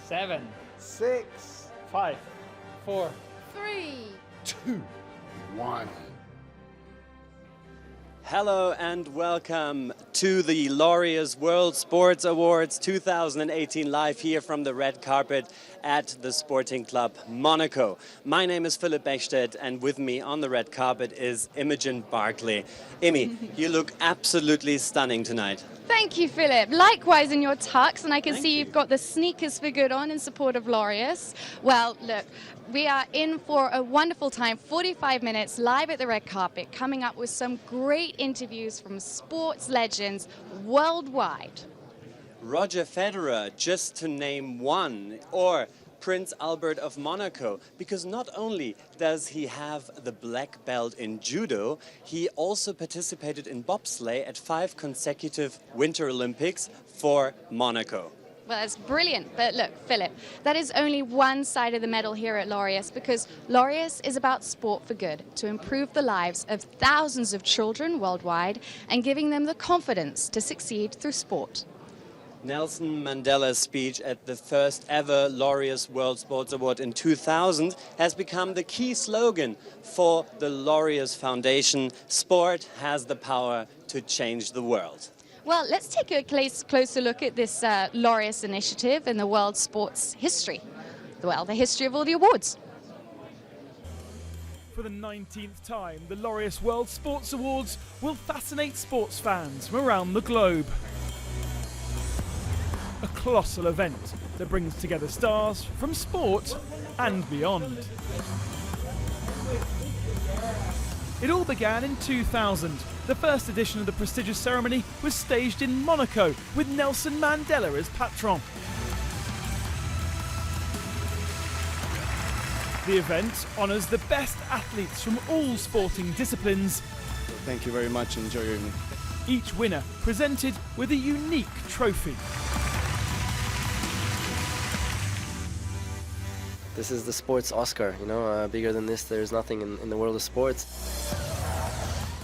7, 6, 5, 4, 3. 2, 1. Hello and welcome to the Laureus World Sports Awards 2018 live here from the red carpet at the Sporting Club Monaco. My name is Philip Bechstedt and with me on the red carpet is Imogen Barclay. Imi, you look absolutely stunning tonight. Thank you, Philip. Likewise in your tux, and I can see you've got the sneakers for good on in support of Laureus. Well, look, we are in for a wonderful time, 45 minutes live at the red carpet, coming up with some great interviews from sports legends worldwide. Roger Federer, just to name one, or Prince Albert of Monaco, because not only does he have the black belt in judo, he also participated in bobsleigh at 5 consecutive Winter Olympics for Monaco. Well, that's brilliant. But look, Philip, that is only one side of the medal here at Laureus, because Laureus is about sport for good, to improve the lives of thousands of children worldwide and giving them the confidence to succeed through sport. Nelson Mandela's speech at the first ever Laureus World Sports Award in 2000 has become the key slogan for the Laureus Foundation. Sport has the power to change the world. Well, let's take a closer look at this Laureus initiative in the world sports history. Well, the history of all the awards. For the 19th time, the Laureus World Sports Awards will fascinate sports fans from around the globe. A colossal event that brings together stars from sport and beyond. It all began in 2000. The first edition of the prestigious ceremony was staged in Monaco with Nelson Mandela as patron. The event honours the best athletes from all sporting disciplines. Thank you very much. Enjoy your evening. Each winner presented with a unique trophy. This is the sports Oscar, you know, bigger than this there's nothing in the world of sports.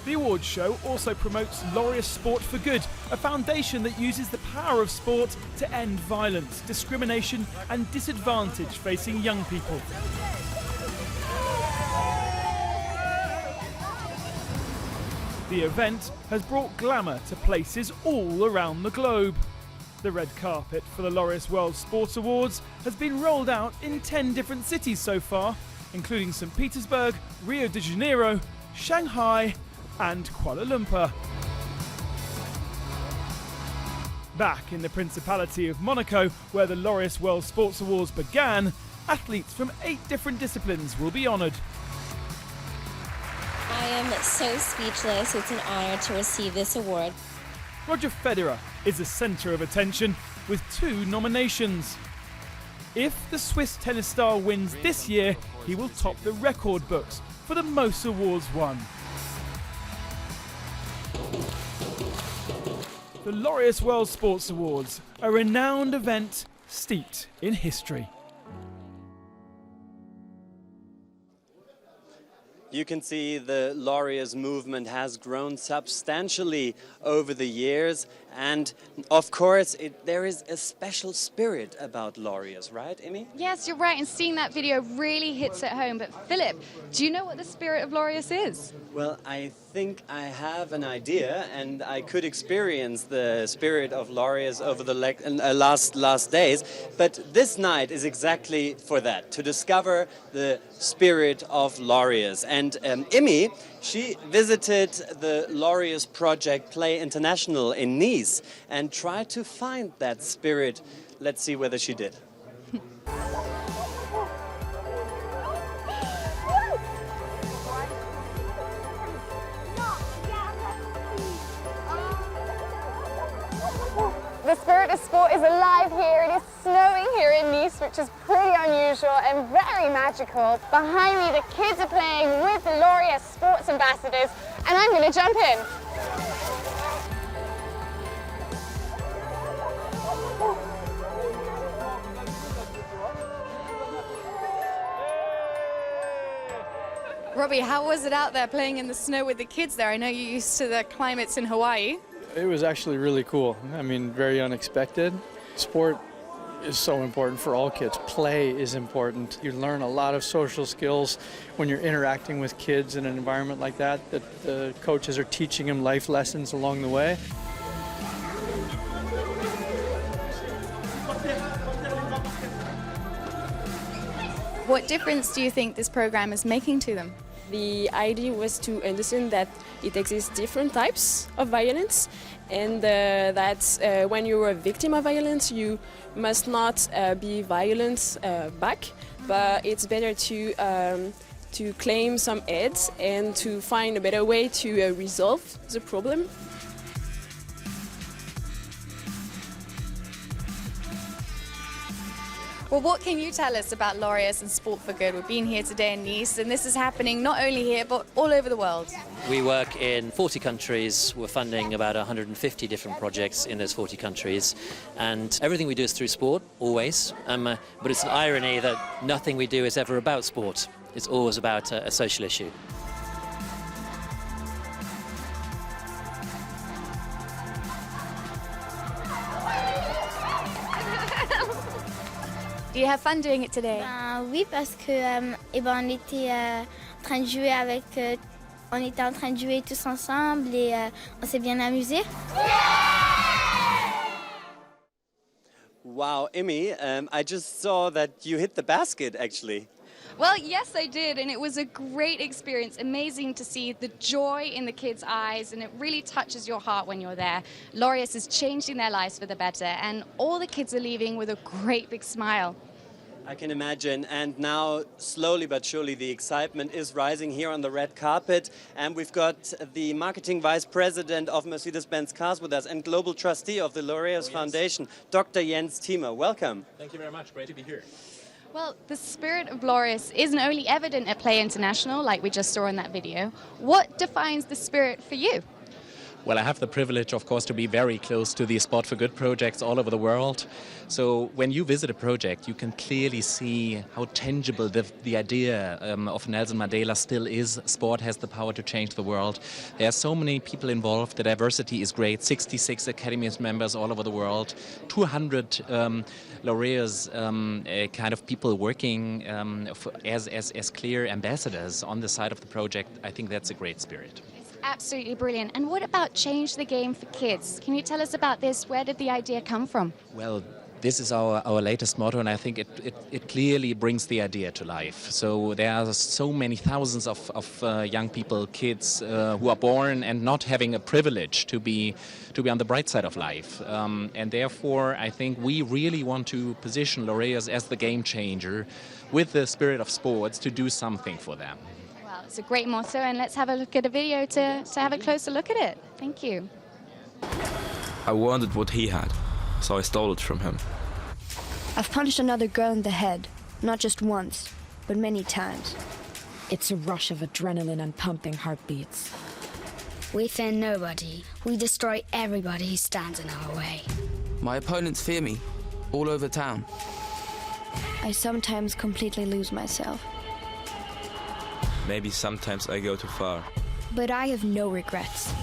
The awards show also promotes Laureus Sport for Good, a foundation that uses the power of sport to end violence, discrimination and disadvantage facing young people. The event has brought glamour to places all around the globe. The red carpet for the Laureus World Sports Awards has been rolled out in 10 different cities so far, including St. Petersburg, Rio de Janeiro, Shanghai and Kuala Lumpur. Back in the Principality of Monaco, where the Laureus World Sports Awards began, athletes from 8 different disciplines will be honoured. I am so speechless. It's an honour to receive this award. Roger Federer is the centre of attention with 2 nominations. If the Swiss tennis star wins this year, he will top the record books for the most awards won. The Laureus World Sports Awards, a renowned event steeped in history. You can see the Laureus movement has grown substantially over the years, and of course there is a special spirit about Laureus, right, Imi? Yes, you're right, and seeing that video really hits it home. But Philip, do you know what the spirit of Laureus is? Well, I think I have an idea, and I could experience the spirit of Laureus over the last days. But this night is exactly for that, to discover the spirit of Laureus. And Imi, she visited the Laureus Project Play International in Nice and tried to find that spirit. Let's see whether she did. The spirit of sport is alive here. It is snowing here in Nice, which is pretty unusual and very magical. Behind me, the kids are playing with the Laureus Sports Ambassadors, and I'm going to jump in. Robbie, how was it out there playing in the snow with the kids there? I know you're used to the climates in Hawaii. It was actually really cool. I mean, very unexpected. Sport is so important for all kids. Play is important. You learn a lot of social skills when you're interacting with kids in an environment like that the coaches are teaching them life lessons along the way. What difference do you think this program is making to them? The idea was to understand that it exists different types of violence, and that when you're a victim of violence, you must not be violent back, but it's better to claim some aids and to find a better way to resolve the problem. Well, what can you tell us about Laureus and Sport for Good? We've been here today in Nice, and this is happening not only here, but all over the world. We work in 40 countries. We're funding about 150 different projects in those 40 countries. And everything we do is through sport, always. But it's an irony that nothing we do is ever about sport. It's always about a social issue. Do you have fun doing it today? Oui, parce que on était en train de jouer avec, on était en train de jouer tous ensemble et on s'est bien amusé. Wow, Emmy, I just saw that you hit the basket, actually. Well, yes, I did, and it was a great experience. Amazing to see the joy in the kids' eyes, and it really touches your heart when you're there. Laureus is changing their lives for the better, and all the kids are leaving with a great big smile. I can imagine, and now slowly but surely the excitement is rising here on the red carpet, and we've got the marketing vice president of Mercedes-Benz Cars with us and global trustee of the Laureus Foundation, Dr. Yen Seema. Welcome. Thank you very much. Great to be here. Well, the spirit of Laureus isn't only evident at Play International, like we just saw in that video. What defines the spirit for you? Well, I have the privilege, of course, to be very close to the Sport for Good projects all over the world. So when you visit a project, you can clearly see how tangible the idea of Nelson Mandela still is. Sport has the power to change the world. There are so many people involved. The diversity is great. 66 Academy members all over the world. 200 Laureus kind of people working as clear ambassadors on the side of the project. I think that's a great spirit. Absolutely brilliant. And what about Change the Game for Kids? Can you tell us about this? Where did the idea come from? Well, this is our latest motto, and I think it clearly brings the idea to life. So there are so many thousands of young people, kids who are born and not having a privilege to be on the bright side of life. And therefore, I think we really want to position Laureus as the game changer with the spirit of sports to do something for them. Well, it's a great motto, and let's have a look at a video to have a closer look at it. Thank you. I wanted what he had, so I stole it from him. I've punched another girl in the head, not just once, but many times. It's a rush of adrenaline and pumping heartbeats. We fear nobody. We destroy everybody who stands in our way. My opponents fear me, all over town. I sometimes completely lose myself. Maybe sometimes I go too far. But I have no regrets.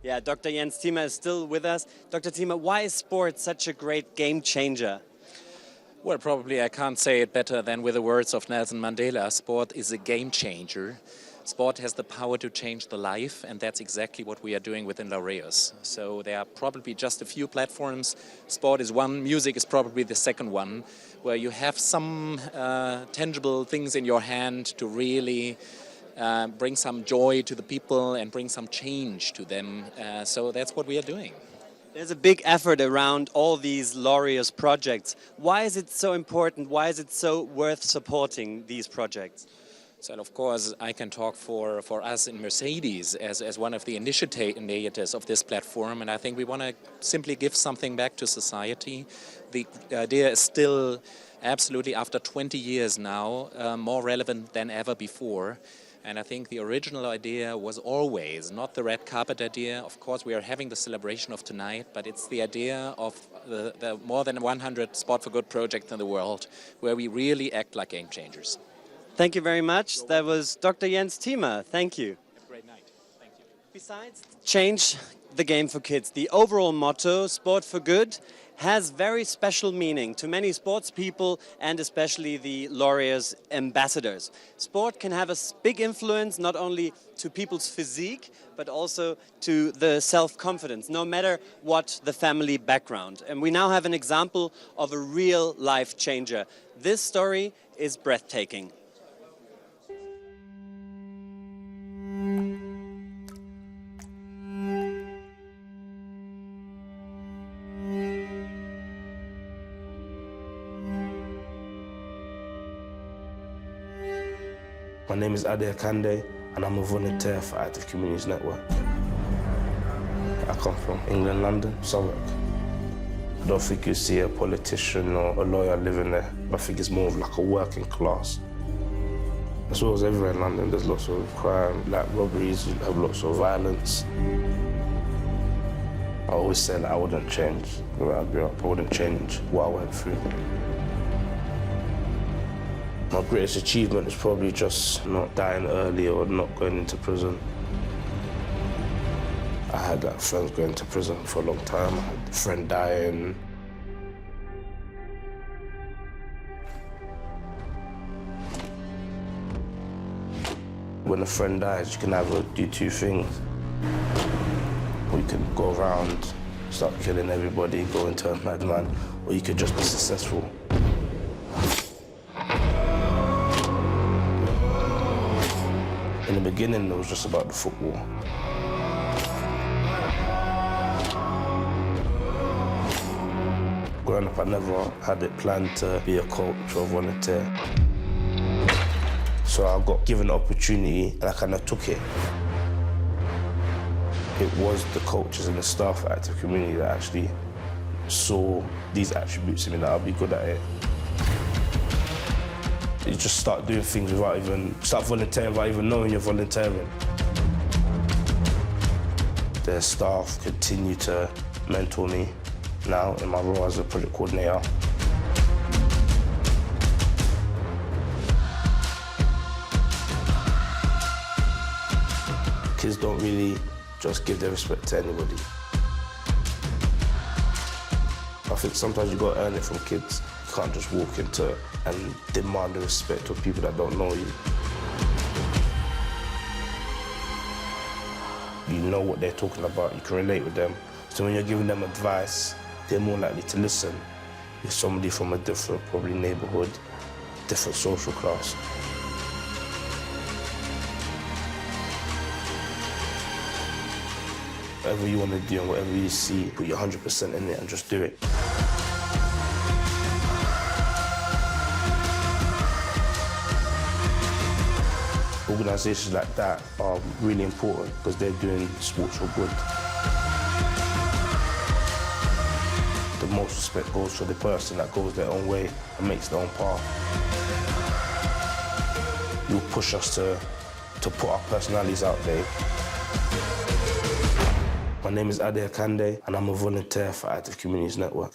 Yeah, Dr. Yen Seema is still with us. Dr. Seema, why is sport such a great game changer? Well, probably I can't say it better than with the words of Nelson Mandela. Sport is a game changer. sport has the power to change the life, and that's exactly what we are doing within Laureus. So there are probably just a few platforms. Sport is one, music is probably the second one, where you have some tangible things in your hand to really bring some joy to the people and bring some change to them. So that's what we are doing. There's a big effort around all these Laureus projects. Why is it so important? Why is it so worth supporting these projects? So, of course, I can talk for us in Mercedes as one of the initiators of this platform, and I think we want to simply give something back to society. The idea is still absolutely, after 20 years now, more relevant than ever before. And I think the original idea was always not the red carpet idea. Of course, we are having the celebration of tonight, but it's the idea of the more than 100 Sport for Good projects in the world where we really act like game changers. Thank you very much. That was Dr. Yen Seema. Thank you. Have a great night. Thank you. Besides change the game for kids, the overall motto, Sport for Good, has very special meaning to many sports people and especially the Laureus ambassadors. Sport can have a big influence not only to people's physique but also to the self-confidence, no matter what the family background. And we now have an example of a real life changer. This story is breathtaking. My name is Nadia and I'm a volunteer for Active Communities Network. I come from England, London, Southwark. I don't think you see a politician or a lawyer living there. I think it's more of like a working class. As well as everywhere in London, there's lots of crime, like robberies, you have lots of violence. I always say that I wouldn't change where I grew up. I wouldn't change what I went through. My greatest achievement is probably just not dying early or not going into prison. I had like friends going to prison for a long time. I had a friend dying. When a friend dies, you can either do two things. Or you can go around, start killing everybody, go into a madman, or you could just be successful. In the beginning, it was just about the football. Growing up, I never had it planned to be a coach or a volunteer. So I got given the opportunity and I kind of took it. It was the coaches and the staff at Active Community that actually saw these attributes in me that I'll be good at it. You just start doing things start volunteering without even knowing you're volunteering. The staff continue to mentor me now in my role as a project coordinator. Kids don't really just give their respect to anybody. I think sometimes you gotta earn it from kids. You can't just walk into it and demand the respect of people that don't know you. You know what they're talking about, you can relate with them. So when you're giving them advice, they're more likely to listen. You're somebody from a different, probably neighborhood, different social class. Whatever you want to do and whatever you see, put your 100% in it and just do it. Organisations like that are really important because they're doing sports for good. The most respect goes to the person that goes their own way and makes their own path. You'll push us to put our personalities out there. My name is Nadia and I'm a volunteer for Active Communities Network.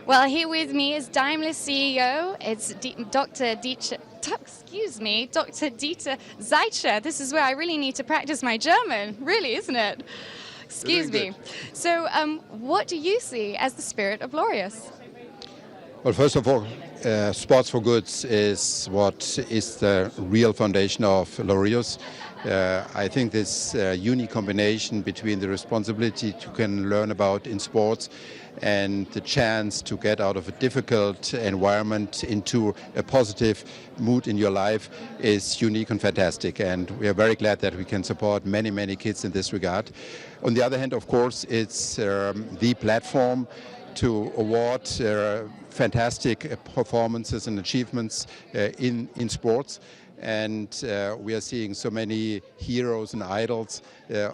Well, here with me is Daimler CEO. It's Dr. Dieter Zeitscher. This is where I really need to practice my German, really, isn't it? Excuse me. So, what do you see as the spirit of Laureus? Well, first of all, Sports for Good is what is the real foundation of Laureus. I think this unique combination between the responsibility you can learn about in sports and the chance to get out of a difficult environment into a positive mood in your life is unique and fantastic. And we are very glad that we can support many, many kids in this regard. On the other hand, of course, it's the platform to award fantastic performances and achievements in sports. And we are seeing so many heroes and idols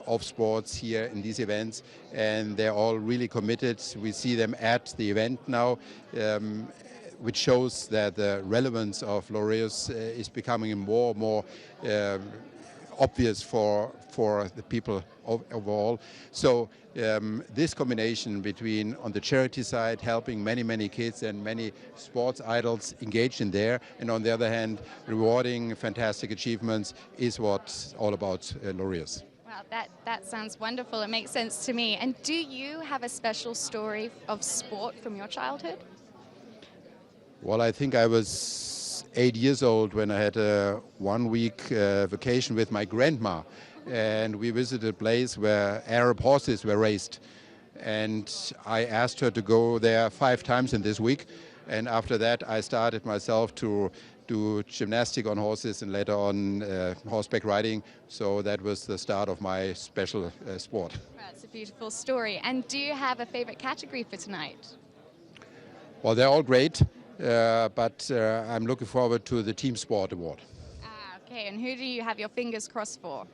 of sports here in these events, and they're all really committed. We see them at the event now, which shows that the relevance of Laureus is becoming more and more obvious for the people overall. So this combination between, on the charity side, helping many, many kids and many sports idols engaged in there, and on the other hand, rewarding fantastic achievements is what's all about Laureus. Well, that sounds wonderful. It makes sense to me. And do you have a special story of sport from your childhood? Well, I think I was 8 years old when I had a 1 week vacation with my grandma, and we visited a place where Arab horses were raised, and I asked her to go there 5 times in this week, and after that I started myself to do gymnastic on horses and later on horseback riding, so that was the start of my special sport. Well, it's a beautiful story. And do you have a favorite category for tonight? Well, they're all great. But I'm looking forward to the Team Sport Award. Okay, and who do you have your fingers crossed for?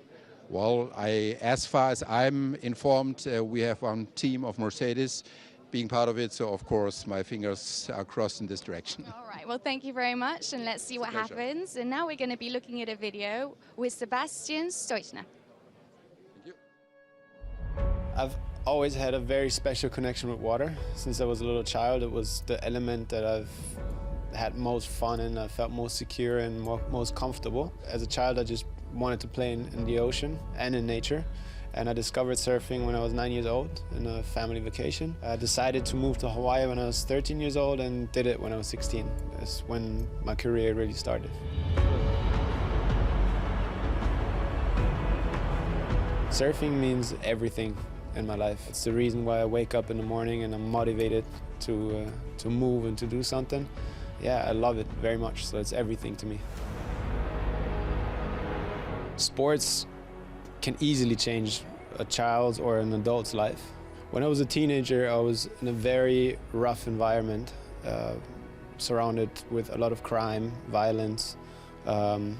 Well, as far as I'm informed, we have one team of Mercedes being part of it, so of course my fingers are crossed in this direction. All right, well thank you very much, and let's see what happens. And now we're going to be looking at a video with Sebastian. Thank you. I've always had a very special connection with water. Since I was a little child, it was the element that I've had most fun in, I felt most secure and most comfortable. As a child, I just wanted to play in the ocean and in nature. And I discovered surfing when I was 9 years old in a family vacation. I decided to move to Hawaii when I was 13 years old and did it when I was 16. That's when my career really started. Surfing means everything in my life. It's the reason why I wake up in the morning and I'm motivated to move and to do something. Yeah, I love it very much, so it's everything to me. Sports can easily change a child's or an adult's life. When I was a teenager, I was in a very rough environment, surrounded with a lot of crime, violence, and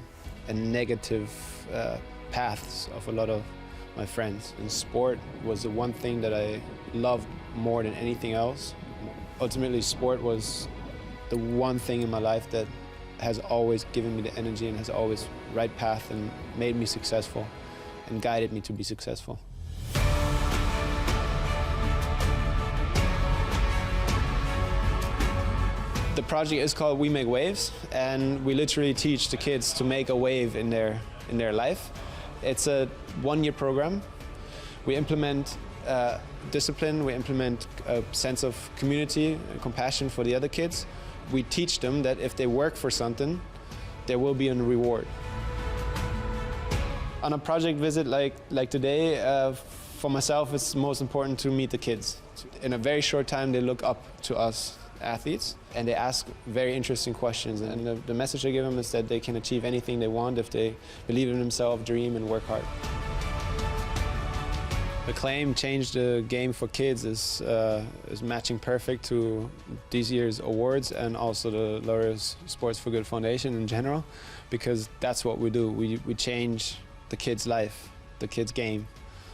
negative paths of a lot of my friends. And sport was the one thing that I loved more than anything else. Ultimately, sport was the one thing in my life that has always given me the energy and has always right path and made me successful and guided me to be successful. The project is called We Make Waves, and we literally teach the kids to make a wave in their life. It's a one-year program. We implement discipline, we implement a sense of community and compassion for the other kids. We teach them that if they work for something, there will be a reward. On a project visit like today, for myself, it's most important to meet the kids. In a very short time, they look up to us athletes, and they ask very interesting questions. And the message I give them is that they can achieve anything they want if they believe in themselves, dream, and work hard. The claim "Change the Game for Kids" is matching perfect to this year's awards and also the Laureus Sports for Good Foundation in general, because that's what we do. We change the kid's life, the kid's game.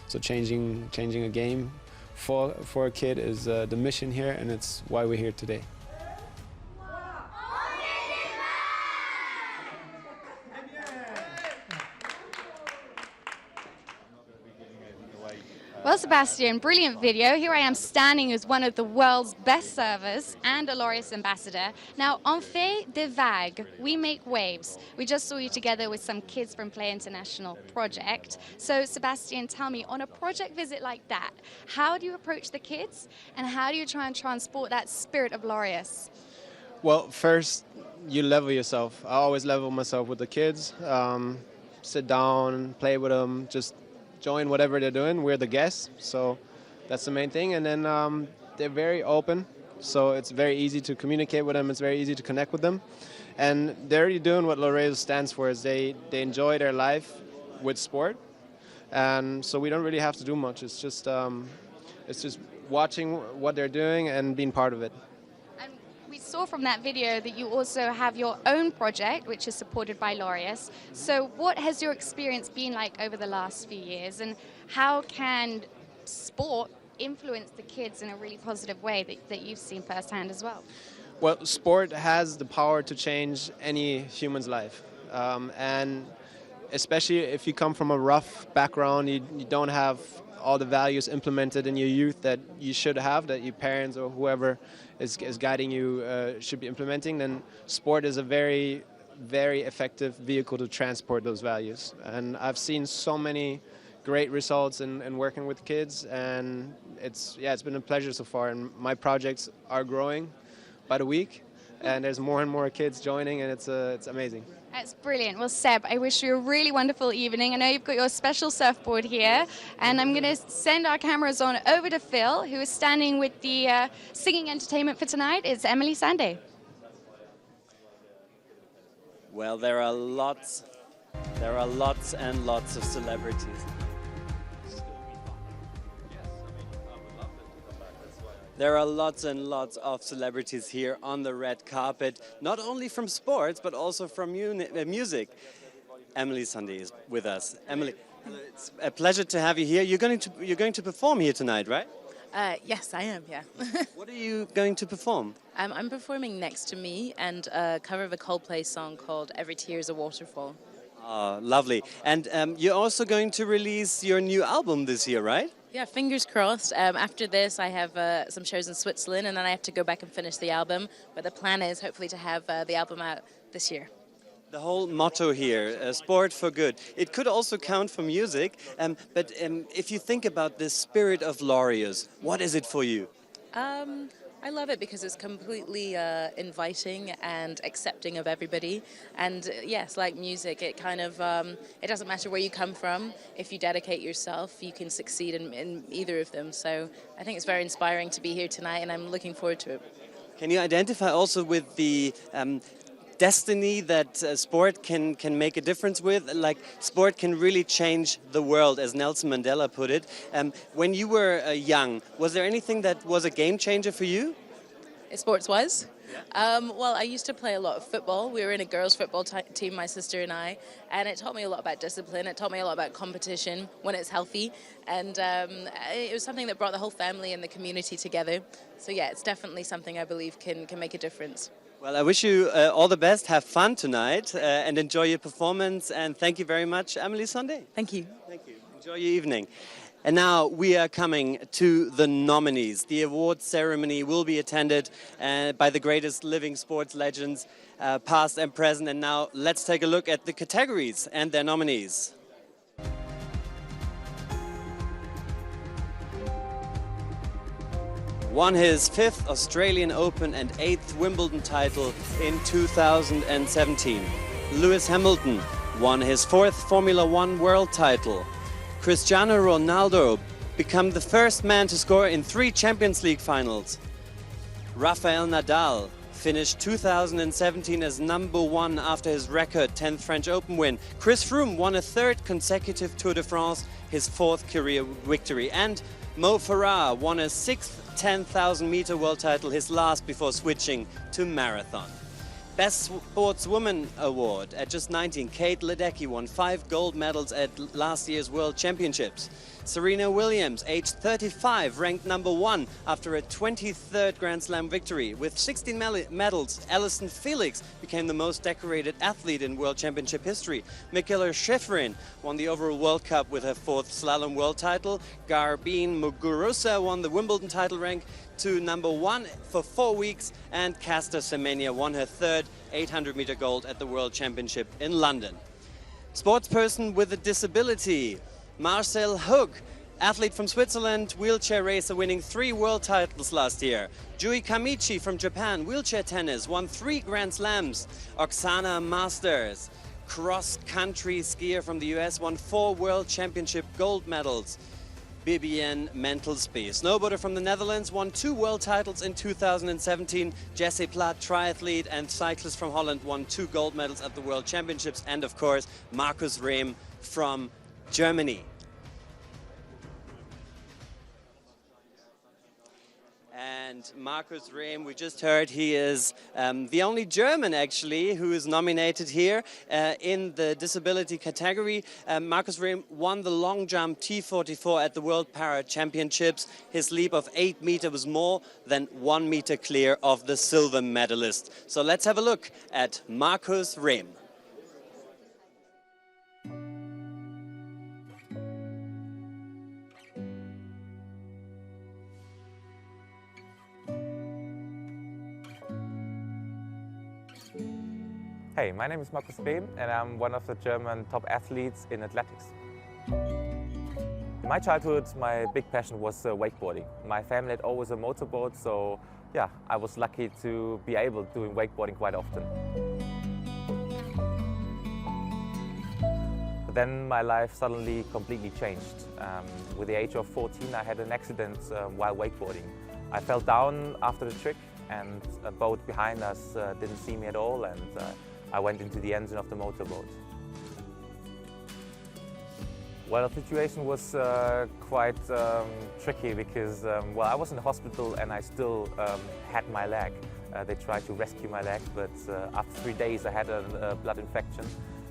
So changing a game for a kid is the mission here, and it's why we're here today. Well, Sebastian, brilliant video. Here I am standing as one of the world's best servers and a Laureus ambassador. Now, on fait des vagues, we make waves. We just saw you together with some kids from Play International project. So, Sebastian, tell me, on a project visit like that, how do you approach the kids and how do you try and transport that spirit of Laureus? Well, first, you level yourself. I always level myself with the kids. Sit down, play with them, just join whatever they're doing. We're the guests, so that's the main thing. And then they're very open, so it's very easy to communicate with them. It's very easy to connect with them. And they're already doing what Laureus stands for, is they enjoy their life with sport. And so we don't really have to do much. It's just watching what they're doing and being part of it. We saw from that video that you also have your own project, which is supported by Laureus. So what has your experience been like over the last few years, and how can sport influence the kids in a really positive way that you've seen firsthand as well? Well, sport has the power to change any human's life. And especially if you come from a rough background, you don't have all the values implemented in your youth that you should have, that your parents or whoever is guiding you should be implementing, then sport is a very, very effective vehicle to transport those values. And I've seen so many great results in working with kids, and it's been a pleasure so far. And my projects are growing by the week, and there's more and more kids joining, and it's amazing. That's brilliant. Well, Seb, I wish you a really wonderful evening. I know you've got your special surfboard here, and I'm going to send our cameras on over to Phil, who is standing with the singing entertainment for tonight. It's Emily Sande. Well, there are lots and lots of celebrities. There are lots and lots of celebrities here on the red carpet, not only from sports, but also from music. Emily Sande is with us. Emily, it's a pleasure to have you here. You're going to perform here tonight, right? Yes, I am, yeah. What are you going to perform? I'm performing Next to Me and a cover of a Coldplay song called Every Tear is a Waterfall. Oh, lovely. And you're also going to release your new album this year, right? Yeah, fingers crossed. After this, I have some shows in Switzerland, and then I have to go back and finish the album. But the plan is hopefully to have the album out this year. The whole motto here, sport for good. It could also count for music, but if you think about the spirit of Laureus, what is it for you? I love it because it's completely inviting and accepting of everybody. And yes, like music, it kind of, it doesn't matter where you come from. If you dedicate yourself, you can succeed in either of them. So I think it's very inspiring to be here tonight, and I'm looking forward to it. Can you identify also with the destiny that sport can make a difference with? Like, sport can really change the world, as Nelson Mandela put it. When you were young, was there anything that was a game changer for you? Sports-wise? Well, I used to play a lot of football. We were in a girls' football team, my sister and I, and it taught me a lot about discipline. It taught me a lot about competition when it's healthy, and it was something that brought the whole family and the community together. So yeah, it's definitely something I believe can make a difference. Well, I wish you all the best. Have fun tonight and enjoy your performance. And thank you very much, Emily Sande. Thank you. Thank you. Enjoy your evening. And now we are coming to the nominees. The award ceremony will be attended by the greatest living sports legends, past and present. And now let's take a look at the categories and their nominees. Won his 5th Australian Open and 8th Wimbledon title in 2017. Lewis Hamilton won his 4th Formula One world title. Cristiano Ronaldo became the first man to score in 3 Champions League finals. Rafael Nadal finished 2017 as #1 after his record 10th French Open win. Chris Froome won a 3rd consecutive Tour de France, his 4th career victory. And Mo Farah won a 6th 10,000 meter world title, his last before switching to marathon. Best Sportswoman Award. At just 19, Kate Ledecky won 5 gold medals at last year's World Championships. Serena Williams, aged 35, ranked #1 after a 23rd Grand Slam victory. With 16 medals, Allyson Felix became the most decorated athlete in World Championship history. Michaela Schifrin won the overall World Cup with her 4th slalom world title. Garbine Muguruza won the Wimbledon title, rank to #1 for 4 weeks, and Caster Semenya won her 3rd 800-meter gold at the World Championship in London. Sportsperson with a disability. Marcel Hug, athlete from Switzerland, wheelchair racer, winning 3 world titles last year. Jui Kamichi from Japan, wheelchair tennis, won 3 Grand Slams. Oksana Masters, cross-country skier from the US, won 4 World Championship gold medals. Bibiane Mentelspie, snowboarder from the Netherlands, won 2 world titles in 2017. Jesse Platt, triathlete and cyclist from Holland, won 2 gold medals at the World Championships. And of course, Markus Rehm from Germany. And Markus Rehm, we just heard, he is the only German actually who is nominated here in the disability category. Markus Rehm won the long jump T44 at the World Para Championships. His leap of 8 meters was more than 1 meter clear of the silver medalist. So let's have a look at Markus Rehm. Hey, my name is Markus Rehm and I'm one of the German top athletes in athletics. In my childhood, my big passion was wakeboarding. My family had always a motorboat, so yeah, I was lucky to be able to do wakeboarding quite often. But then my life suddenly completely changed. With the age of 14, I had an accident while wakeboarding. I fell down after the trick and a boat behind us didn't see me at all, and I went into the engine of the motorboat. Well, the situation was quite tricky because, well, I was in the hospital and I still had my leg. They tried to rescue my leg, but after 3 days I had a blood infection.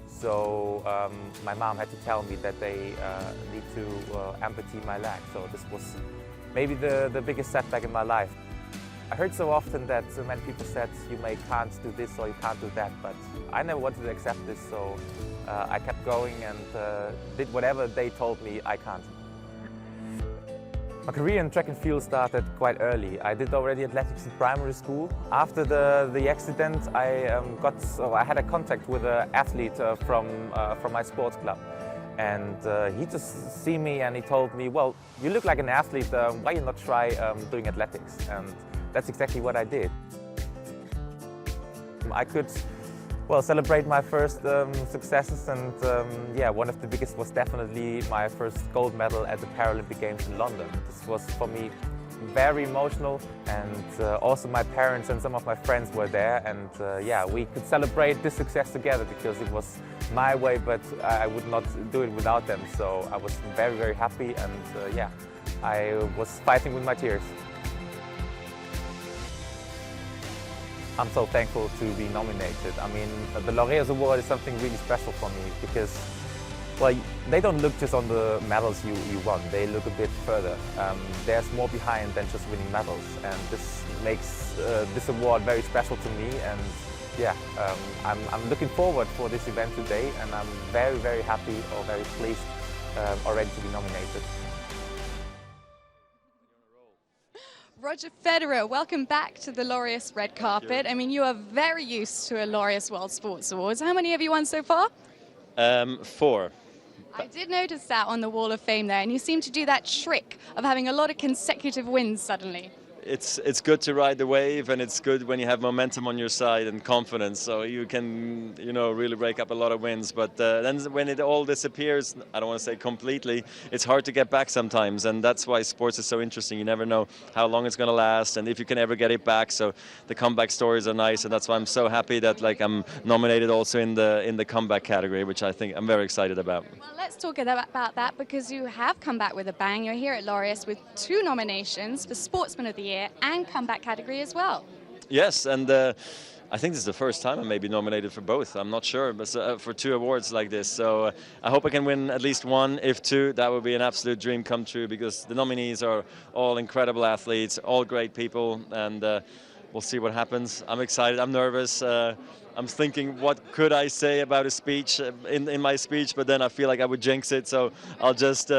So my mom had to tell me that they need to amputate my leg. So this was maybe the biggest setback in my life. I heard so often that so many people said you can't do this or you can't do that, but I never wanted to accept this, so I kept going and did whatever they told me I can't. My career in track and field started quite early. I did already athletics in primary school. After the accident, I had a contact with an athlete from my sports club. And he just see me and he told me, well, you look like an athlete, why you not try doing athletics? And that's exactly what I did. I could, well, celebrate my first successes, and yeah, one of the biggest was definitely my first gold medal at the Paralympic Games in London. This was for me very emotional, and also my parents and some of my friends were there, and yeah, we could celebrate this success together because it was my way, but I would not do it without them. So I was very, very happy, and yeah, I was fighting with my tears. I'm so thankful to be nominated. I mean, the Laureus Award is something really special for me because, well, they don't look just on the medals you won, they look a bit further. There's more behind than just winning medals, and this makes this award very special to me. And yeah, I'm looking forward for this event today, and I'm very, very happy or very pleased already to be nominated. Roger Federer, welcome back to the Laureus red carpet. I mean, you are very used to a Laureus World Sports Awards. How many have you won so far? 4. I did notice that on the Wall of Fame there, and you seem to do that trick of having a lot of consecutive wins suddenly. It's good to ride the wave, and it's good when you have momentum on your side and confidence, so you can, you know, really break up a lot of wins. But then when it all disappears, I don't want to say completely, it's hard to get back sometimes, and that's why sports is so interesting. You never know how long it's going to last and if you can ever get it back. So the comeback stories are nice, and that's why I'm so happy that I'm nominated also in the comeback category, which I think I'm very excited about. Well, let's talk about that, because you have come back with a bang. You're here at Laureus with 2 nominations for Sportsman of the Year and comeback category as well. Yes, and I think this is the first time I may be nominated for both. I'm not sure, but for 2 awards like this. So I hope I can win at least 1, if 2. That would be an absolute dream come true, because the nominees are all incredible athletes, all great people, and we'll see what happens. I'm excited. I'm nervous. I'm thinking, what could I say about a speech in my speech? But then I feel like I would jinx it. So I'll just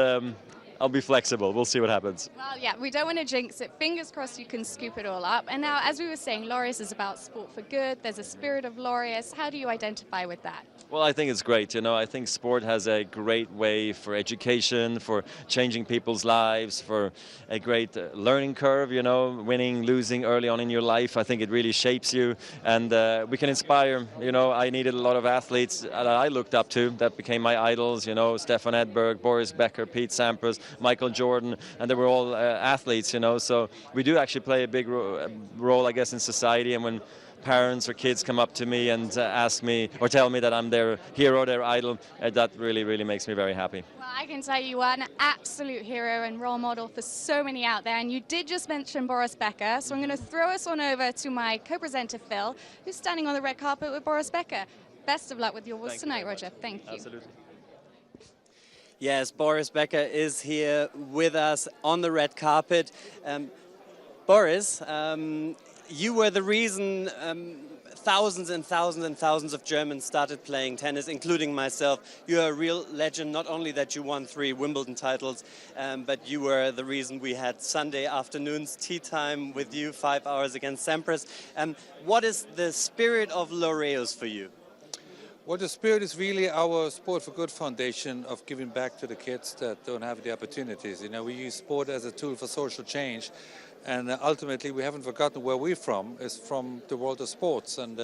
I'll be flexible. We'll see what happens. Well, yeah, we don't want to jinx it. Fingers crossed you can scoop it all up. And now, as we were saying, Laureus is about sport for good. There's a spirit of Laureus. How do you identify with that? Well, I think it's great. I think sport has a great way for education, for changing people's lives, for a great learning curve, winning, losing early on in your life. I think it really shapes you, and we can inspire. I needed a lot of athletes that I looked up to that became my idols, Stefan Edberg, Boris, Becker, Pete Sampras, Michael Jordan, and they were all athletes, So we do actually play a big role, I guess, in society. And when parents or kids come up to me and ask me or tell me that I'm their hero, their idol, that really, really makes me very happy. Well, I can tell you are an absolute hero and role model for so many out there. And you did just mention Boris Becker, so I'm going to throw us on over to my co-presenter, Phil, who's standing on the red carpet with Boris Becker. Best of luck with your awards tonight, Roger. Thank you. Absolutely. Yes, Boris Becker is here with us on the red carpet. Boris, you were the reason thousands and thousands and thousands of Germans started playing tennis, including myself. You're a real legend, not only that you won 3 Wimbledon titles, but you were the reason we had Sunday afternoons tea time with you, 5 hours against Sampras. What is the spirit of Laureus for you? Well, the spirit is really our Sport for Good foundation of giving back to the kids that don't have the opportunities. We use sport as a tool for social change, and ultimately we haven't forgotten where we're from. It's from the world of sports, and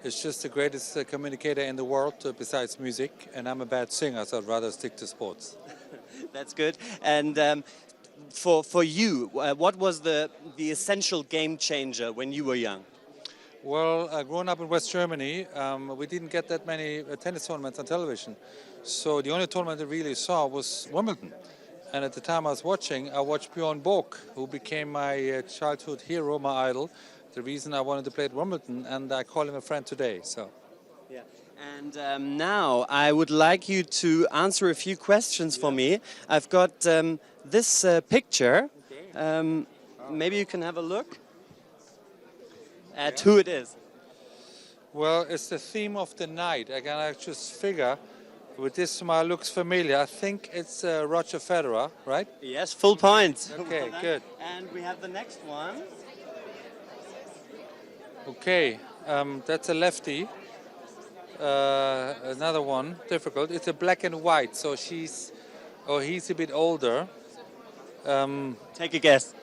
it's just the greatest communicator in the world besides music, and I'm a bad singer, so I'd rather stick to sports. That's good. And for you, what was the essential game changer when you were young? Well, growing up in West Germany, we didn't get that many tennis tournaments on television. So the only tournament I really saw was Wimbledon. And at the time I was watching, I watched Bjorn Borg, who became my childhood hero, my idol. The reason I wanted to play at Wimbledon, and I call him a friend today. So. Yeah. And now I would like you to answer a few questions for me. I've got this picture. Maybe you can have a look at who it is. Well, it's the theme of the night. I can just figure, with this smile, looks familiar. I think it's Roger Federer, right? Yes, full point. Okay, good. And we have the next one. Okay, that's a lefty. Another one, difficult. It's a black and white, so he's a bit older. Take a guess.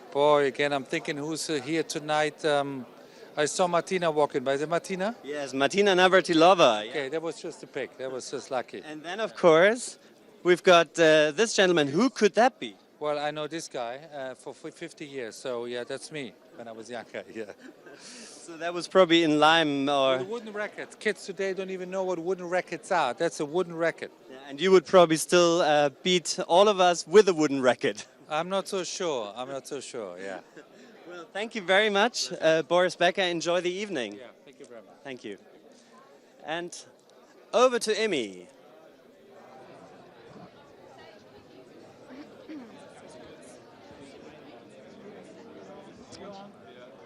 Boy, again, I'm thinking who's here tonight. I saw Martina walking by. Is it Martina? Yes, Martina Navratilova. Okay, that was just a pick. That was just lucky. And then, of course, we've got this gentleman. Who could that be? Well, I know this guy for 50 years. So, yeah, that's me when I was younger. Yeah. So that was probably in Lyme or... The wooden rackets. Kids today don't even know what wooden rackets are. That's a wooden racket. Yeah, and you would probably still beat all of us with a wooden racket. I'm not so sure. Yeah. Well, thank you very much, Boris Becker. Enjoy the evening. Yeah, thank you very much. Thank you. And over to Emmy.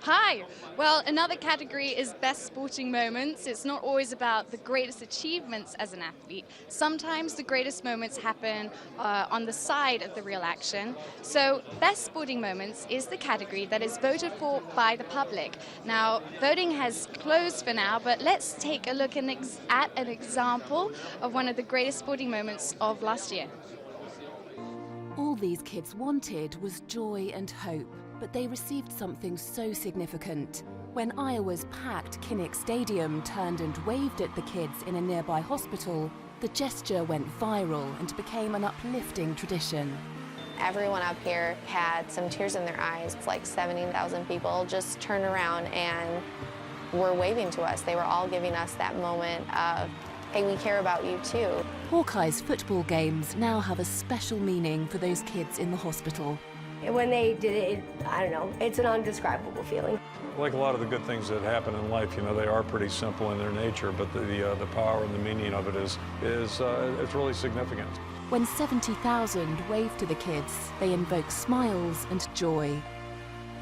Hi. Well, another category is best sporting moments. It's not always about the greatest achievements as an athlete. Sometimes the greatest moments happen on the side of the real action. So best sporting moments is the category that is voted for by the public. Now, voting has closed for now, but let's take a look at an example of one of the greatest sporting moments of last year. All these kids wanted was joy and hope. But they received something so significant. When Iowa's packed Kinnick Stadium turned and waved at the kids in a nearby hospital, the gesture went viral and became an uplifting tradition. Everyone up here had some tears in their eyes. It's like 17,000 people just turned around and were waving to us. They were all giving us that moment of, hey, we care about you too. Hawkeye's football games now have a special meaning for those kids in the hospital. When they did it, I don't know, it's an indescribable feeling. like a lot of the good things that happen in life, you know, they are pretty simple in their nature, but the power and the meaning of it is it's really significant. When 70,000 wave to the kids, they invoke smiles and joy.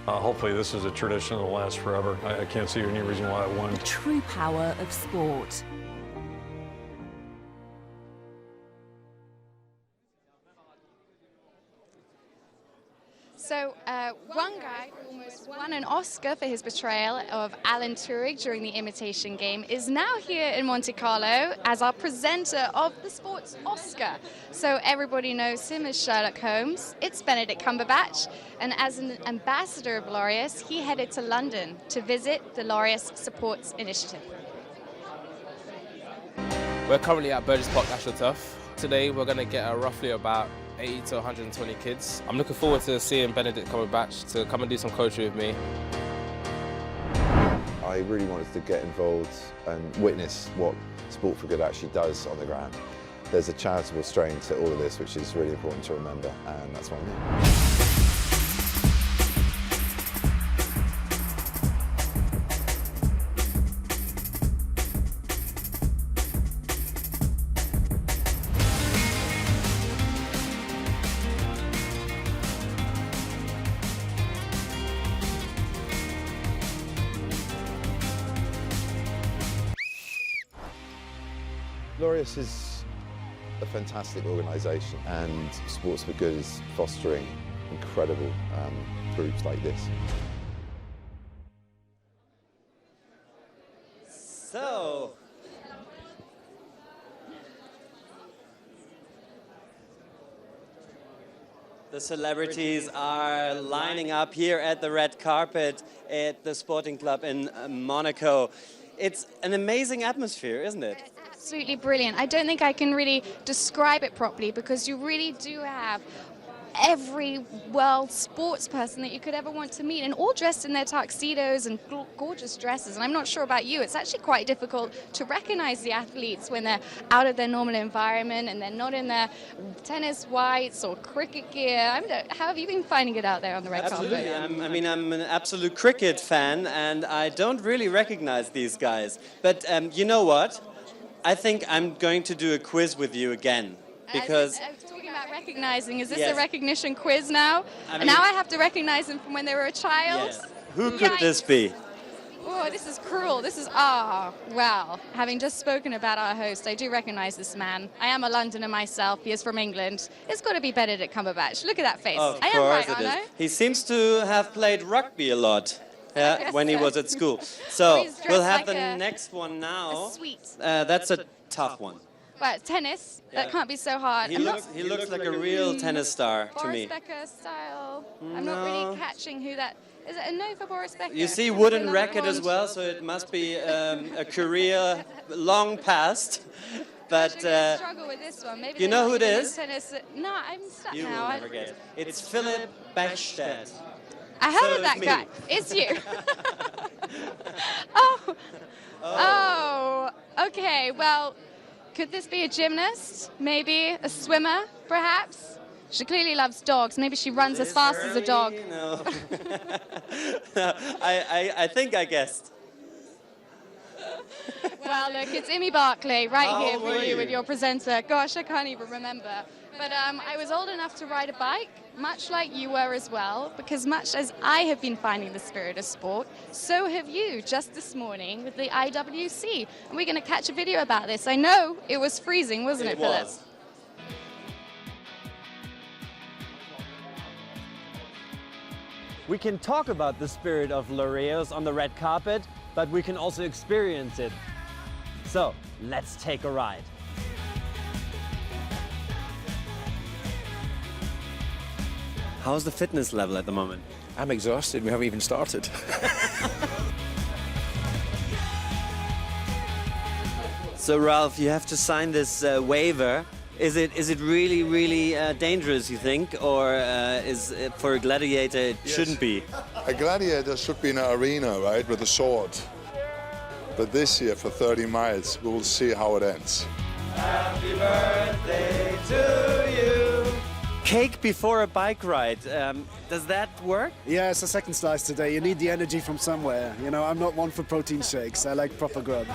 Hopefully this is a tradition that will last forever. I can't see any reason why it won't. The true power of sport. So one guy who almost won an Oscar for his portrayal of Alan Turing during the Imitation Game is now here in Monte Carlo as our presenter of the Sports Oscar. So everybody knows him as Sherlock Holmes. It's Benedict Cumberbatch, and as an ambassador of Laureus, he headed to London to visit the Laureus Sports Initiative. We're currently at Burgess Park National Turf. Today we're going to get roughly about 80 to 120 kids. I'm looking forward to seeing Benedict Cumberbatch to come and do some coaching with me. I really wanted to get involved and witness what Sport for Good actually does on the ground. There's a charitable strain to all of this, which is really important to remember, and that's why I'm here. Laureus is a fantastic organisation, and Sports for Good is fostering incredible groups like this. So, the celebrities are lining up here at the red carpet at the sporting club in Monaco. It's an amazing atmosphere, isn't it? Absolutely brilliant. I don't think I can really describe it properly because you really do have every world sports person that you could ever want to meet, and all dressed in their tuxedos and gorgeous dresses. And I'm not sure about you, it's actually quite difficult to recognize the athletes when they're out of their normal environment and they're not in their tennis whites or cricket gear. How have you been finding it out there on the red carpet? Absolutely. I'm an absolute cricket fan, and I don't really recognize these guys. But you know what? I think I'm going to do a quiz with you again, because... Talking about recognizing, is this Yes. a recognition quiz now? Now I have to recognize them from when they were a child? Yes. Who could this be? Oh, this is cruel. This is, well, having just spoken about our host, I do recognize this man. I am a Londoner myself. He is from England. It's got to be Benedict Cumberbatch. Look at that face. Of I am course right, it aren't is. I? He seems to have played rugby a lot. guess when he so. was at school. So He's dressed we'll have like the a- next one now. a sweet. That's a tough one. Well, tennis, Yeah. that can't be so hard. He I'm looks like a real tennis star to Boris me. Becker style. I'm not No. really catching who that... Is it a no for Boris Becker? You see wooden racket as well, so it must be a career long past. But struggle with this one. Maybe you they're know not who it giving is? Tennis. No, I'm stuck You now. will never get it. It's Philip Bechstedt. I heard So of that it's me. guy. It's you. Oh, okay. Well, could this be a gymnast? Maybe a swimmer, perhaps? She clearly loves dogs. Maybe she runs as fast as a dog. No. I think I guessed. Well, look, it's Imi Barclay right How here old for were you you? with your presenter. Gosh, I can't even remember. But I was old enough to ride a bike, much like you were as well, because much as I have been finding the spirit of sport, so have you just this morning with the IWC. And we're going to catch a video about this. I know it was freezing, wasn't it, Philip? was. We can talk about the spirit of Laureus on the red carpet, but we can also experience it. So, let's take a ride. How's the fitness level at the moment? I'm exhausted. We haven't even started. So Ralph, you have to sign this waiver. Is it really dangerous, you think, or is it for a gladiator it shouldn't be? A gladiator should be in an arena, right, with a sword. But this year, for 30 miles, we will see how it ends. Happy birthday to you. cake before a bike ride. Does that work? Yeah, it's the second slice today. You need the energy from somewhere. You know, I'm not one for protein shakes. I like proper grub.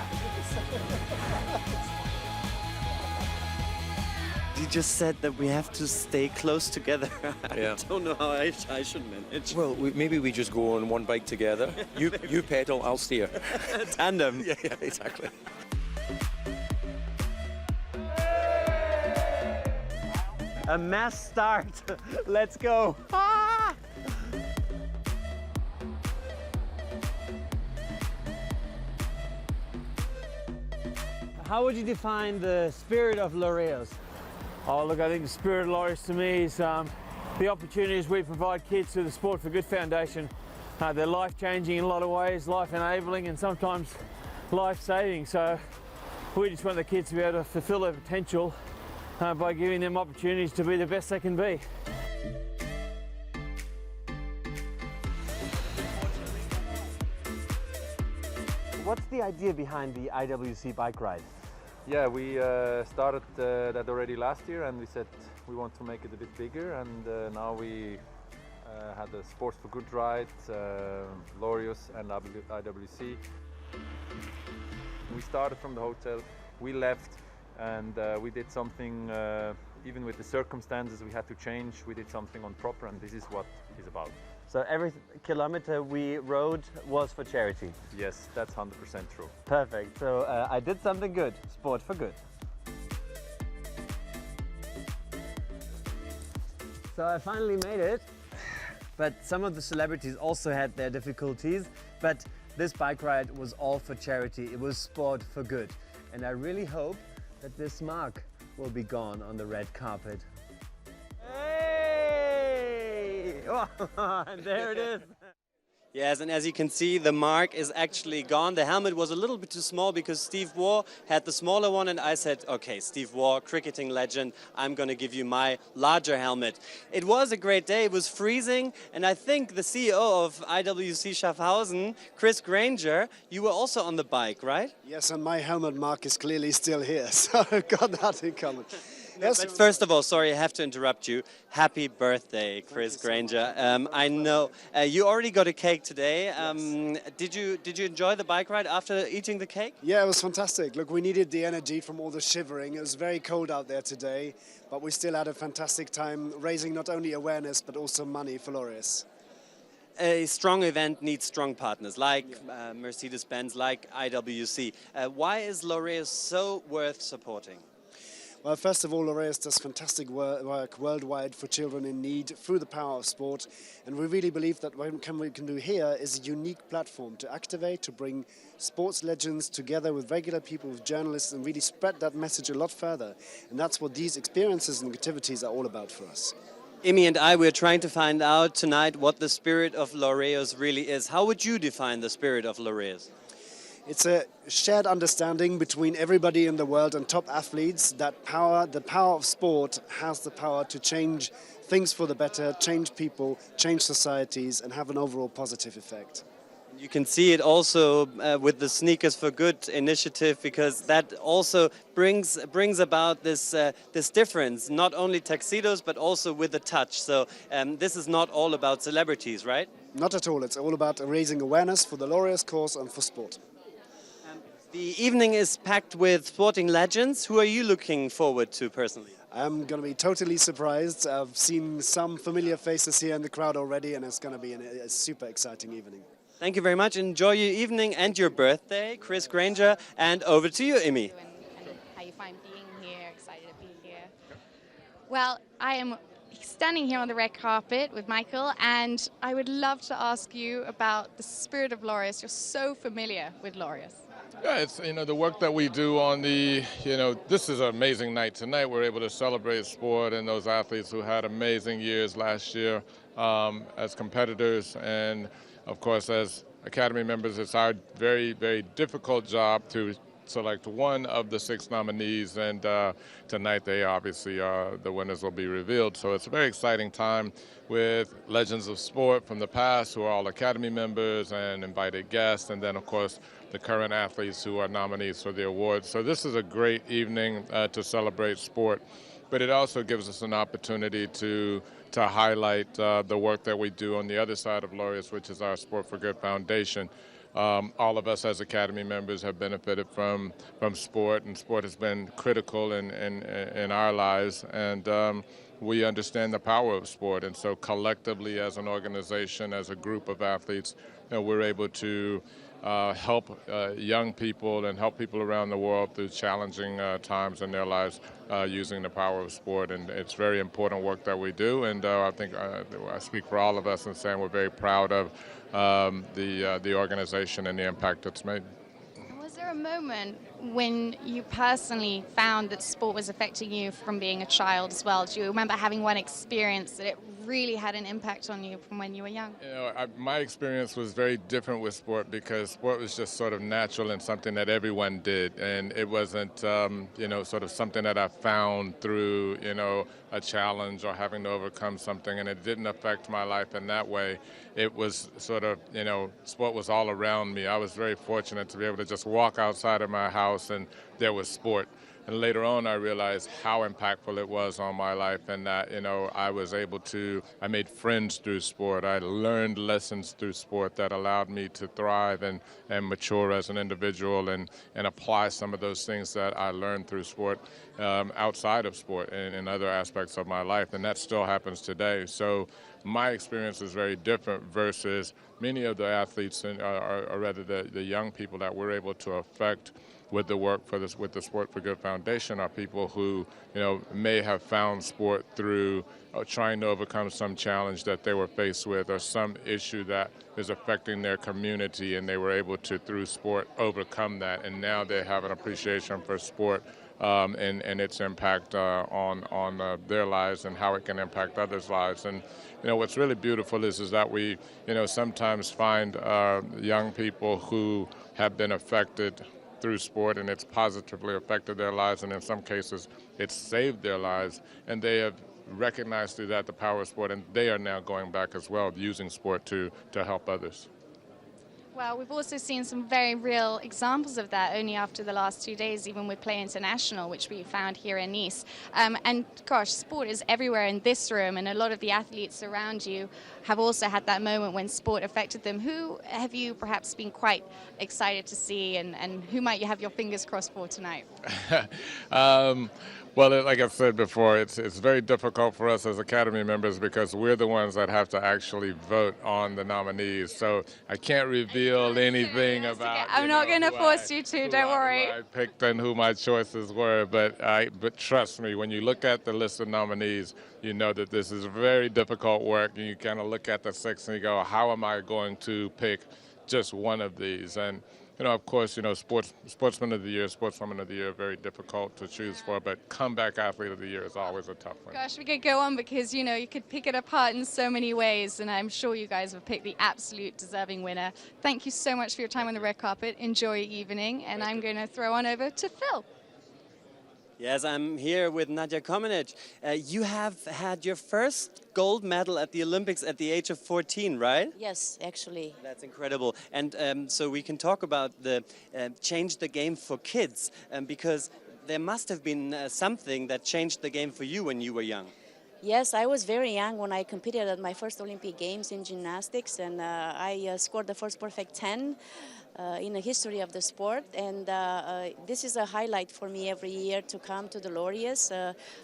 You just said that we have to stay close together. Yeah. I don't know how I should manage. Well, maybe we just go on one bike together. You pedal, I'll steer. Tandem. Yeah, exactly. A mass start. Let's go. Ah! How would you define the spirit of Laureus? Oh, look, I think the spirit of Laureus to me is the opportunities we provide kids through the Sport for Good Foundation. They're life-changing in a lot of ways, life-enabling and sometimes life-saving. So we just want the kids to be able to fulfill their potential by giving them opportunities to be the best they can be. What's the idea behind the IWC bike ride? Yeah, we started that already last year, and we said we want to make it a bit bigger, and now we had a Sports for Good ride, Laureus and IWC. We started from the hotel, we left, and we did something, even with the circumstances we had to change, we did something on proper, and this is what it's about. So every kilometer we rode was for charity? Yes, that's 100% true. Perfect. So I did something good. Sport for good. So I finally made it. But some of the celebrities also had their difficulties. But this bike ride was all for charity. It was sport for good. And I really hope that this mark will be gone on the red carpet. And there it is. Yes, and as you can see, the mark is actually gone. The helmet was a little bit too small because Steve Waugh had the smaller one, and I said, okay, Steve Waugh, cricketing legend, I'm going to give you my larger helmet. It was a great day. It was freezing, and I think the CEO of IWC Schaffhausen, Chris Granger, you were also on the bike, right? Yes, and my helmet mark is clearly still here, so I've got that in common. Yes. But first of all, sorry, I have to interrupt you. Happy birthday, Chris Granger. I know you already got a cake today. Did you enjoy the bike ride after eating the cake? Yeah, it was fantastic. Look, we needed the energy from all the shivering. It was very cold out there today, but we still had a fantastic time raising not only awareness but also money for Laureus. A strong event needs strong partners like Mercedes-Benz, like IWC. Why is Laureus so worth supporting? Well, first of all, Laureus does fantastic work worldwide for children in need through the power of sport. And we really believe that what we can do here is a unique platform to activate, to bring sports legends together with regular people, with journalists, and really spread that message a lot further. And that's what these experiences and activities are all about for us. Imi and I, we're trying to find out tonight what the spirit of Laureus really is. How would you define the spirit of Laureus? It's a shared understanding between everybody in the world and top athletes that the power of sport has the power to change things for the better, change people, change societies, and have an overall positive effect. You can see it also with the Sneakers for Good initiative, because that also brings about this difference, not only tuxedos but also with the touch. So this is not all about celebrities, right? Not at all. It's all about raising awareness for the Laureus cause and for sport. The evening is packed with sporting legends. Who are you looking forward to personally? I'm going to be totally surprised. I've seen some familiar faces here in the crowd already, and it's going to be a super exciting evening. Thank you very much. Enjoy your evening and your birthday, Chris Granger. And over to you, Imi. And how you find being here, excited to be here. Well, I am standing here on the red carpet with Michael, and I would love to ask you about the spirit of Laureus. You're so familiar with Laureus. Yeah, it's, the work that we do on the, this is an amazing night. Tonight we're able to celebrate sport and those athletes who had amazing years last year as competitors. And of course, as Academy members, it's our very, very difficult job to select one of the 6 nominees, and tonight they obviously are, the winners will be revealed. So it's a very exciting time with legends of sport from the past who are all Academy members and invited guests, and then of course the current athletes who are nominees for the awards. So this is a great evening to celebrate sport but it also gives us an opportunity to highlight the work that we do on the other side of Laureus, which is our Sport for Good Foundation. All of us as Academy members have benefited from sport, and sport has been critical in our lives, and we understand the power of sport. And so collectively as an organization, as a group of athletes, we're able to help young people and help people around the world through challenging times in their lives using the power of sport. And it's very important work that we do, and I think I speak for all of us in saying we're very proud of the organization and the impact it's made. Was there a moment when you personally found that sport was affecting you from being a child as well? Do you remember having one experience that it really had an impact on you from when you were young? You know, my experience was very different with sport because sport was just sort of natural and something that everyone did, and it wasn't, sort of something that I found through, a challenge or having to overcome something, and it didn't affect my life in that way. It was sort of, sport was all around me. I was very fortunate to be able to just walk outside of my house and there was sport. And later on, I realized how impactful it was on my life, and that, I made friends through sport. I learned lessons through sport that allowed me to thrive and mature as an individual and apply some of those things that I learned through sport outside of sport and in other aspects of my life. And that still happens today. So my experience is very different versus many of the athletes, or rather the young people that we're able to affect with the work with the Sport for Good Foundation are people who, may have found sport through trying to overcome some challenge that they were faced with or some issue that is affecting their community, and they were able to, through sport, overcome that. And now they have an appreciation for sport and its impact on their lives and how it can impact others' lives. And what's really beautiful is that we sometimes find young people who have been affected through sport, and it's positively affected their lives, and in some cases it's saved their lives, and they have recognized through that the power of sport, and they are now going back as well, using sport to help others. Well, we've also seen some very real examples of that only after the last 2 days, even with Play International, which we found here in Nice. And gosh, sport is everywhere in this room, and a lot of the athletes around you have also had that moment when sport affected them. Who have you perhaps been quite excited to see, and who might you have your fingers crossed for tonight? Well, like I've said before, it's very difficult for us as Academy members because we're the ones that have to actually vote on the nominees. So I can't reveal anything about. I'm not going to force you to. Don't worry. Who I picked and who my choices were, but trust me, when you look at the list of nominees, you know that this is very difficult work, and you kind of look at the six and you go, how am I going to pick just one of these? And of course, Sportsman of the Year, Sportswoman of the Year, very difficult to choose for, but Comeback Athlete of the Year is always a tough one. Gosh, we could go on because, you could pick it apart in so many ways, and I'm sure you guys have picked the absolute deserving winner. Thank you so much for your time on the red carpet. Enjoy your evening, and I'm going to throw on over to Phil. Yes, I'm here with Nadia Comaneci. You have had your first gold medal at the Olympics at the age of 14, right? Yes, actually. That's incredible. And so we can talk about the change the game for kids, because there must have been something that changed the game for you when you were young. Yes, I was very young when I competed at my first Olympic Games in gymnastics, and I scored the first perfect 10. In the history of the sport, and this is a highlight for me every year to come to the Laureus.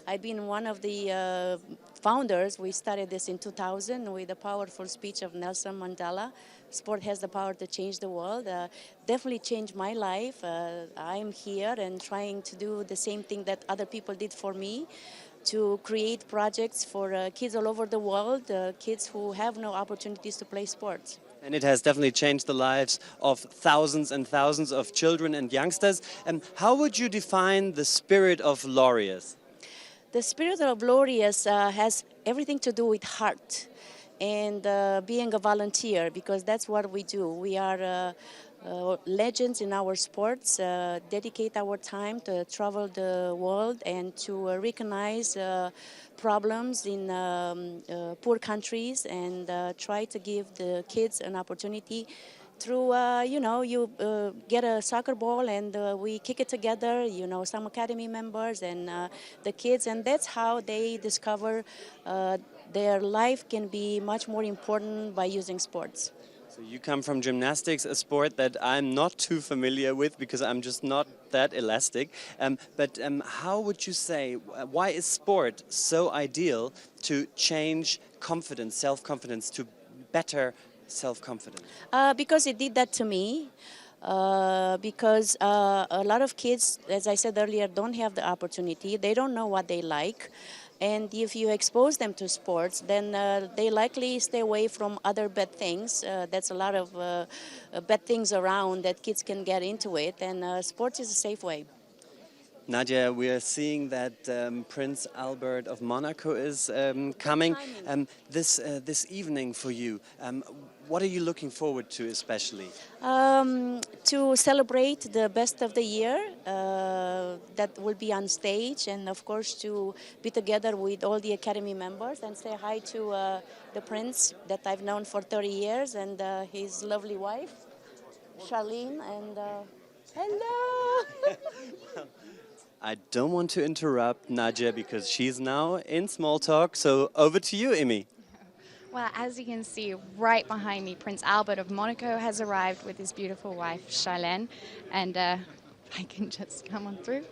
I've been one of the founders. We started this in 2000 with a powerful speech of Nelson Mandela. Sport has the power to change the world. Definitely changed my life. I'm here and trying to do the same thing that other people did for me, to create projects for kids all over the world, kids who have no opportunities to play sports. And it has definitely changed the lives of thousands and thousands of children and youngsters. And how would you define the spirit of Laureus? The spirit of Laureus has everything to do with heart and being a volunteer, because that's what we do. We are legends in our sports, dedicate our time to travel the world and to recognize problems in poor countries and try to give the kids an opportunity through, you get a soccer ball and we kick it together, some academy members and the kids, and that's how they discover their life can be much more important by using sports. So you come from gymnastics, a sport that I'm not too familiar with because I'm just not that elastic. But how would you say, why is sport so ideal to change confidence, self-confidence, to better self-confidence? Because it did that to me. Because a lot of kids, as I said earlier, don't have the opportunity. They don't know what they like. And if you expose them to sports, then they likely stay away from other bad things. That's a lot of bad things around that kids can get into it. And sports is a safe way. Nadia, we are seeing that Prince Albert of Monaco is coming this evening for you. What are you looking forward to especially? To celebrate the best of the year that will be on stage, and of course to be together with all the Academy members and say hi to the Prince that I've known for 30 years and his lovely wife, Charlene, and hello! I don't want to interrupt Nadia because she's now in small talk, so over to you, Imi. Well, as you can see right behind me, Prince Albert of Monaco has arrived with his beautiful wife, Charlene, and I can just come on through.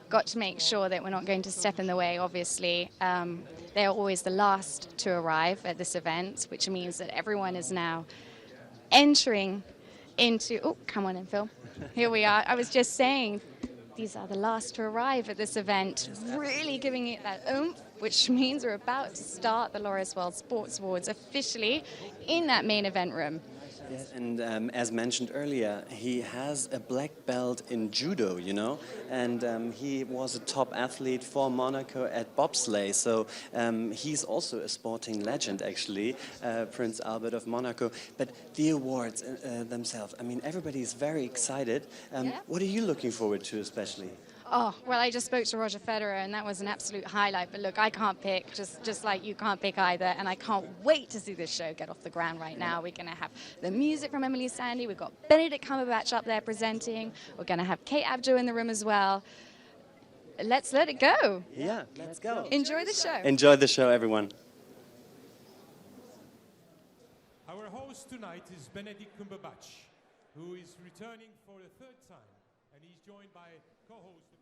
Got to make sure that we're not going to step in the way, obviously. They are always the last to arrive at this event, which means that everyone is now entering into... Oh, come on in, Phil. Here we are. I was just saying, these are the last to arrive at this event, really giving it that oomph, which means we're about to start the Laureus World Sports Awards officially in that main event room. Yes, and as mentioned earlier, he has a black belt in judo, and he was a top athlete for Monaco at bobsleigh, so he's also a sporting legend, actually, Prince Albert of Monaco. But the awards themselves, I mean, everybody's very excited. What are you looking forward to especially? Oh, well, I just spoke to Roger Federer, and that was an absolute highlight. But look, I can't pick, just like you can't pick either. And I can't wait to see this show get off the ground right now. We're going to have the music from Emily Sandy. We've got Benedict Cumberbatch up there presenting. We're going to have Kate Abdo in the room as well. Let's let it go. Yeah, let's go. Enjoy the show. Enjoy the show, everyone. Our host tonight is Benedict Cumberbatch, who is returning for the third time. And he's joined by co-host